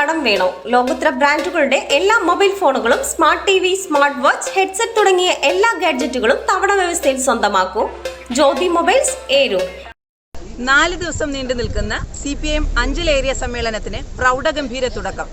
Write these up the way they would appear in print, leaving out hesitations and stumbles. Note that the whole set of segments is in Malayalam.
കടം വേണോ? ലോകോത്തര ബ്രാൻഡുകളുടെ എല്ലാ മൊബൈൽ ഫോണുകളും smart T V, smart watch, headset തുടങ്ങിയ എല്ലാ ഗാഡ്ജറ്റുകളും തവണ വ്യവസ്ഥയിൽ സ്വന്തമാക്കൂ. ജ്യോതി മൊബൈൽസ്, ഏരൂർ. 4 ദിവസം നീണ്ടു നിൽക്കുന്ന CPM അഞ്ചൽ ഏരിയ സമ്മേളനത്തിന് പ്രൗഢഗംഭീര തുടക്കം.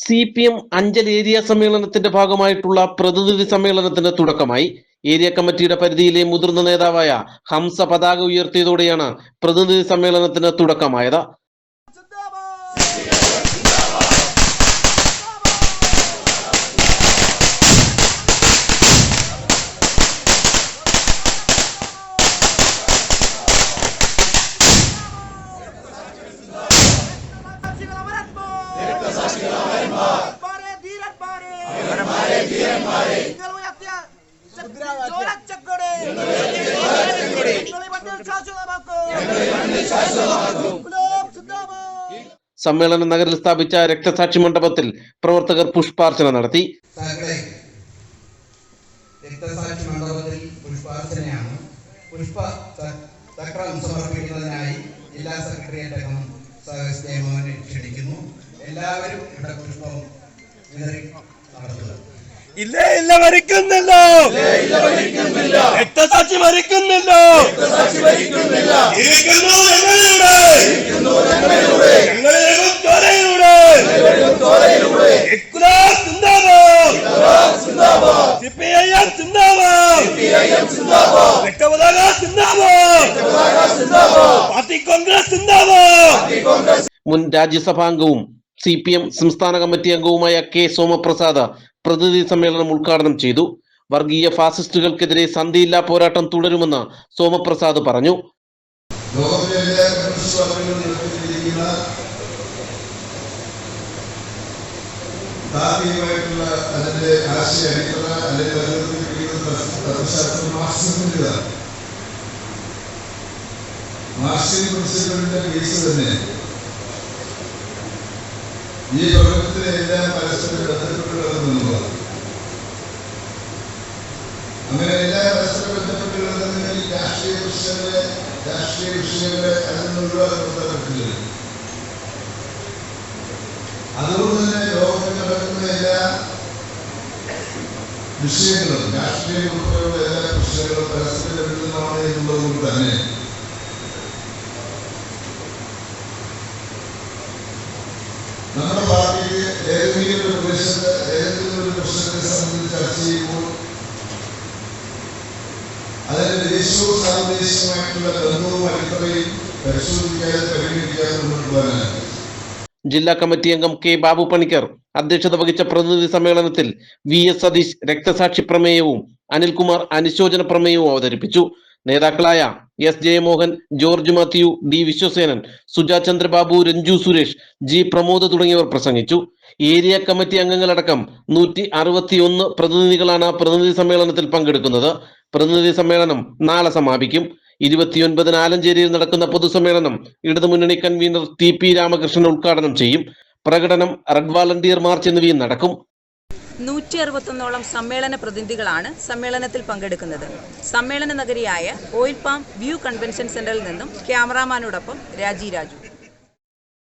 CPM അഞ്ചൽ ഏരിയ സമ്മേളനത്തിന്റെ ഭാഗമായിട്ടുള്ള പ്രതിനിധി സമ്മേളനത്തിന് തുടക്കമായി. ഏരിയ കമ്മിറ്റിയുടെ പരിധിയിലെ മുതിർന്ന നേതാവായ ഹംസ പതാക ഉയർത്തിയതോടെയാണ് പ്രതിനിധി സമ്മേളനത്തിന് തുടക്കമായത്. സമ്മേളന നഗരിൽ സ്ഥാപിച്ച രക്തസാക്ഷി മണ്ഡപത്തിൽ പ്രവർത്തകർ പുഷ്പാർച്ചന നടത്തി. രക്തസാക്ഷി മണ്ഡപത്തിൽ പുഷ്പാർച്ചനയാണ്. പുഷ്പചക്രം സമർപ്പിക്കുന്നതിനായി ജില്ലാ സെക്രട്ടേറിയറ്റ് അംഗം സഹസ്നേഹനെ ക്ഷണിക്കുന്നു. എല്ലാവരും ഇവിടെ പുഷ്പം വിതറി നടത്തുക. രക്തസാക്ഷി മരിക്കുന്നില്ല. മുൻ രാജ്യസഭാംഗവും CPM സംസ്ഥാന കമ്മിറ്റി അംഗവുമായ K. സോമപ്രസാദ് പ്രതിനിധി സമ്മേളനം ഉദ്ഘാടനം ചെയ്തു. വർഗീയ ഫാസിസ്റ്റുകൾക്കെതിരെ സന്ധിയില്ലാ പോരാട്ടം തുടരുമെന്ന് സോമപ്രസാദ് പറഞ്ഞു. ഈ പ്രപഞ്ചത്തിലെ എല്ലാം പരസ്പരം ബന്ധപ്പെട്ട് കിടക്കുന്നതാണ്. അങ്ങനെ എല്ലാം പരസ്പരം ബന്ധപ്പെട്ട് കിടക്കുന്നതിൽ രാഷ്ട്രീയ വിഷയങ്ങളെ അതിൽ നിന്ന് ഒഴിവാക്കാൻ പറ്റില്ല. അതുകൊണ്ട് തന്നെ ലോകത്തിൽ നടക്കുന്ന എല്ലാ വിഷയങ്ങളും രാഷ്ട്രീയ ഉൾപ്പെടെയുള്ള എല്ലാ വിഷയങ്ങളും പരസ്പരം ബന്ധമാണ് എന്നുള്ളതുകൊണ്ട് തന്നെ നമ്മുടെ പാർട്ടിക്ക് ഏതെങ്കിലും ഒരു പ്രശ്നത്തെ സംബന്ധിച്ച് ചർച്ച ചെയ്യുമ്പോൾ അതിന്റെ ദേശീയവും സാർവദേശികമായിട്ടുള്ള ബന്ധവും അടിത്തറയും പരിശോധിക്കാതെ പരിഗണിക്കാതെ മുന്നോട്ട് പോകാനാണ്. ജില്ലാ കമ്മിറ്റി അംഗം K. ബാബു പണിക്കർ അധ്യക്ഷത വഹിച്ച പ്രതിനിധി സമ്മേളനത്തിൽ VS സതീഷ് രക്തസാക്ഷി പ്രമേയവും അനിൽകുമാർ അനുശോചന പ്രമേയവും അവതരിപ്പിച്ചു. നേതാക്കളായ S. Jayamohan, George Mathew, D. Viswasenan, Suja Chandrababu, Ranju Suresh, G. Pramod തുടങ്ങിയവർ പ്രസംഗിച്ചു. ഏരിയ കമ്മിറ്റി അംഗങ്ങളടക്കം 161 പ്രതിനിധികളാണ് പ്രതിനിധി സമ്മേളനത്തിൽ പങ്കെടുക്കുന്നത്. പ്രതിനിധി സമ്മേളനം നാളെ സമാപിക്കും. 29 ആലഞ്ചേരിയിൽ നടക്കുന്ന പൊതുസമ്മേളനം ഇടതുമുന്നണി കൺവീനർ TP രാമകൃഷ്ണൻ ഉദ്ഘാടനം ചെയ്യും. പ്രകടനം, റെഡ് വാളണ്ടിയർ മാർച്ച് എന്നിവയും നടക്കും. 161ഓളം സമ്മേളന പ്രതിനിധികളാണ് സമ്മേളനത്തിൽ പങ്കെടുക്കുന്നത്. സമ്മേളന നഗരിയായ ഓയിൽ പാം വ്യൂ കൺവെൻഷൻ സെന്ററിൽ നിന്നും ക്യാമറാമാനോടൊപ്പം രാജി രാജു.